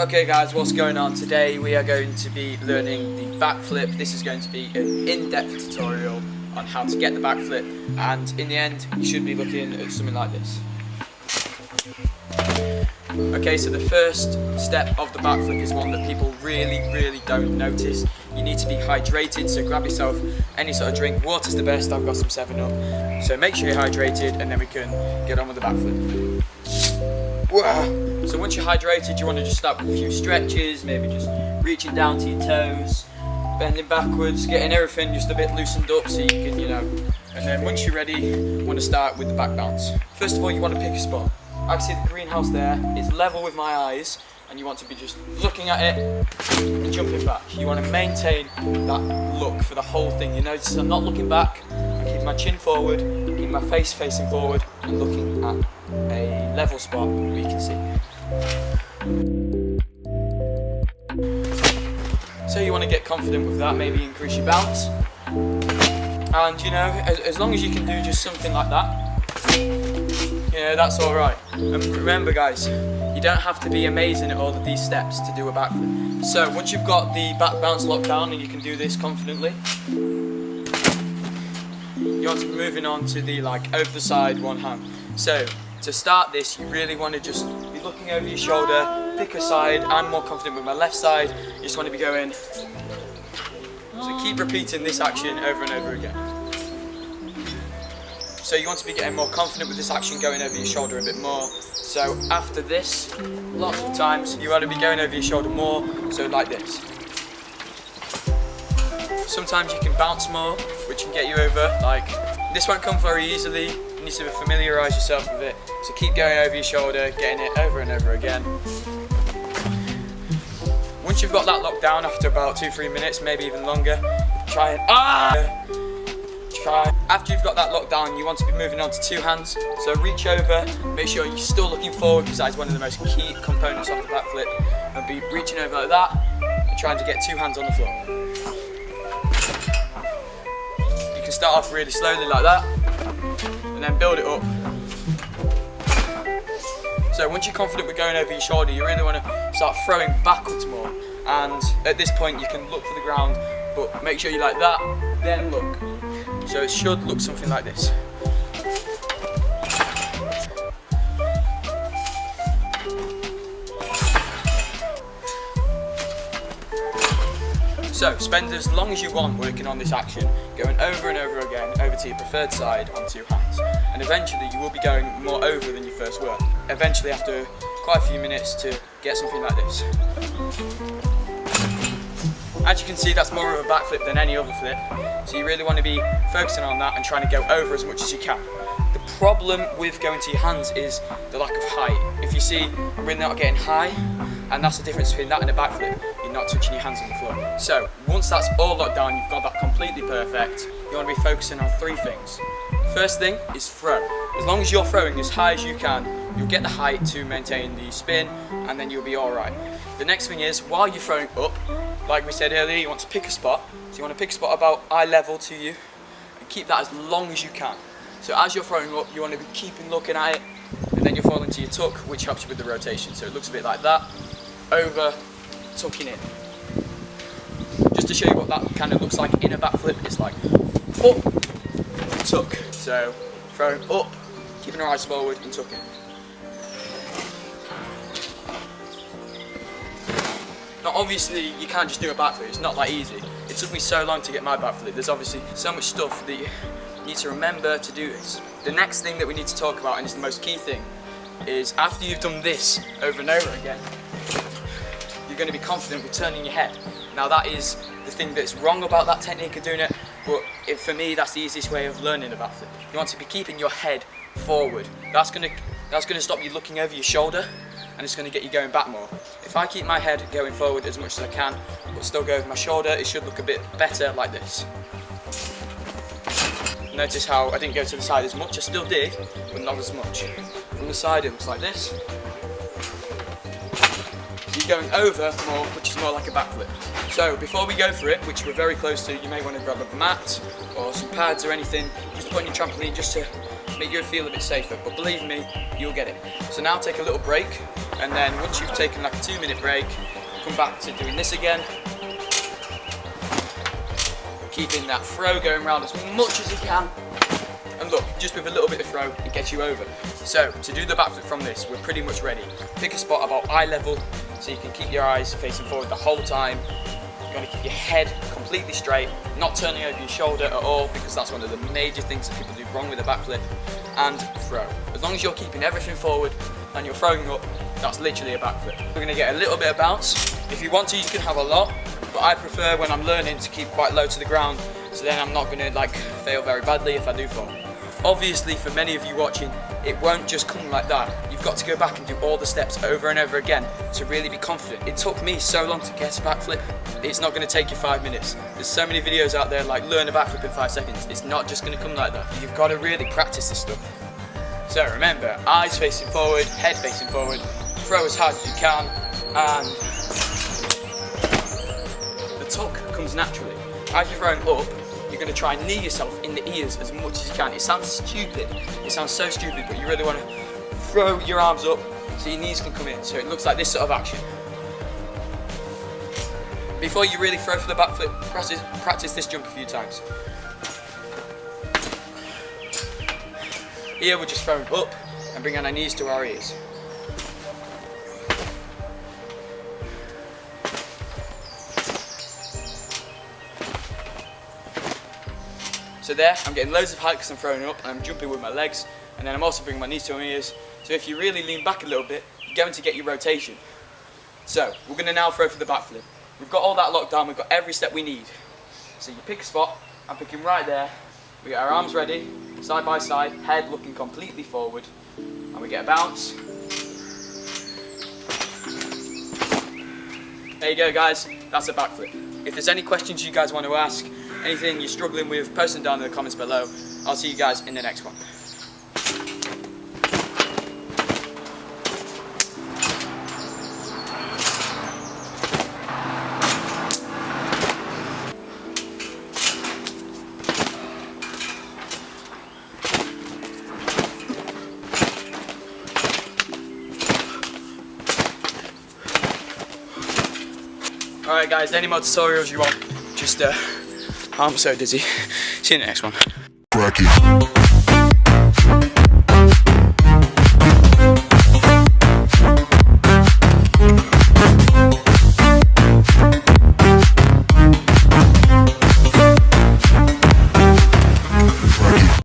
Okay guys, what's going on? Today we are going to be learning the backflip. This is going to be an in-depth tutorial on how to get the backflip, and in the end you should be looking at something like this. Okay, so the first step of the backflip is one that people really don't notice. You need to be hydrated, so grab yourself any sort of drink. Water's the best, I've got some 7-Up. So make sure you're hydrated and then we can get on with the backflip. Whoa. So once you're hydrated, you want to just start with a few stretches, maybe just reaching down to your toes, bending backwards, getting everything just a bit loosened up so you can, and then once you're ready, you want to start with the back bounce. First of all, you want to pick a spot. I can see the greenhouse there, it's level with my eyes, and you want to be just looking at it and jumping back. You want to maintain that look for the whole thing. You notice I'm not looking back, I'm keeping my chin forward, keeping my face facing forward, and looking at a level spot where you can see. So you want to get confident with that, maybe increase your bounce. And as long as you can do just something like that, that's alright. And remember guys, you don't have to be amazing at all of these steps to do a backflip. So once you've got the back bounce locked down and you can do this confidently, you want to be moving on to the over the side one hand. So to start this, you really want to just be looking over your shoulder, pick a side. I'm more confident with my left side. You just want to be going. So keep repeating this action over and over again. So you want to be getting more confident with this action, going over your shoulder a bit more. So after this, lots of times, you want to be going over your shoulder more, so like this. Sometimes you can bounce more, which can get you over. This won't come very easily, you need to familiarise yourself with it. So keep going over your shoulder, getting it over and over again. Once you've got that locked down after about 2-3 minutes, maybe even longer, try and After you've got that locked down, you want to be moving on to two hands. So reach over, make sure you're still looking forward because that is one of the most key components of the backflip. And be reaching over like that and trying to get two hands on the floor. You can start off really slowly like that and then build it up. So once you're confident with going over your shoulder, you really want to start throwing backwards more. And at this point you can look for the ground, but make sure you like that, then look. So it should look something like this. So spend as long as you want working on this action, going over and over again, over to your preferred side on two hands. And eventually you will be going more over than you first were. Eventually after quite a few minutes to get something like this. As you can see, that's more of a backflip than any other flip. So you really want to be focusing on that and trying to go over as much as you can. The problem with going to your hands is the lack of height. If you see, I'm really not getting high, and that's the difference between that and a backflip. You're not touching your hands on the floor. So once that's all locked down, you've got that completely perfect, you want to be focusing on three things. First thing is throw. As long as you're throwing as high as you can, you'll get the height to maintain the spin, and then you'll be alright. The next thing is, while you're throwing up, like we said earlier, you want to pick a spot. So you want to pick a spot about eye level to you and keep that as long as you can. So as you're throwing up, you want to be keeping looking at it, and then you'll fall into your tuck, which helps you with the rotation. So it looks a bit like that, over, tucking in. Just to show you what that kind of looks like in a backflip, it's like up, tuck. So throwing up, keeping our eyes forward and tucking. Now obviously you can't just do a backflip, it's not that easy. It took me so long to get my backflip. There's obviously so much stuff that you need to remember to do this. The next thing that we need to talk about, and it's the most key thing, is after you've done this over and over again, you're going to be confident with turning your head. Now that is the thing that's wrong about that technique of doing it, but for me that's the easiest way of learning a backflip. You want to be keeping your head forward. That's going to stop you looking over your shoulder, and it's going to get you going back more. If I keep my head going forward as much as I can, but still go over my shoulder, it should look a bit better like this. Notice how I didn't go to the side as much, I still did, but not as much. From the side it looks like this. So you're going over more, which is more like a backflip. So before we go for it, which we're very close to, you may want to grab a mat or some pads or anything, just put on your trampoline just to make you feel a bit safer, but believe me, you'll get it. So now take a little break, and then once you've taken like a 2-minute break, come back to doing this again. Keeping that throw going around as much as you can. And look, just with a little bit of throw, it gets you over. So, to do the backflip from this, we're pretty much ready. Pick a spot about eye level, so you can keep your eyes facing forward the whole time. You want to keep your head completely straight, not turning over your shoulder at all, because that's one of the major things that people do wrong with a backflip. And throw. As long as you're keeping everything forward and you're throwing up, that's literally a backflip. We're going to get a little bit of bounce. If you want to, you can have a lot, but I prefer when I'm learning to keep quite low to the ground, so then I'm not going to like fail very badly if I do fall. Obviously, for many of you watching, it won't just come like that. You've got to go back and do all the steps over and over again to really be confident. It took me so long to get a backflip. It's not going to take you 5 minutes. There's so many videos out there like learn a backflip in 5 seconds. It's not just going to come like that. You've got to really practice this stuff. So remember, eyes facing forward, head facing forward, throw as hard as you can, and the tuck comes naturally. As you're throwing up, you're going to try and knee yourself in the ears as much as you can. It sounds stupid, it sounds so stupid, but you really want to throw your arms up so your knees can come in. So it looks like this sort of action. Before you really throw for the backflip, practice this jump a few times. Here we're just throwing up and bringing our knees to our ears. So there, I'm getting loads of height because I'm throwing up and I'm jumping with my legs, and then I'm also bringing my knees to my ears. So if you really lean back a little bit, you're going to get your rotation. So we're going to now throw for the backflip. We've got all that locked down, we've got every step we need. So you pick a spot, I'm picking right there, we get our arms ready, side by side, head looking completely forward, and we get a bounce. There you go guys, that's a backflip. If there's any questions you guys want to ask, anything you're struggling with, post them down in the comments below. I'll see you guys in the next one. Alright guys, any more tutorials you want, just I'm so dizzy. See you in the next one.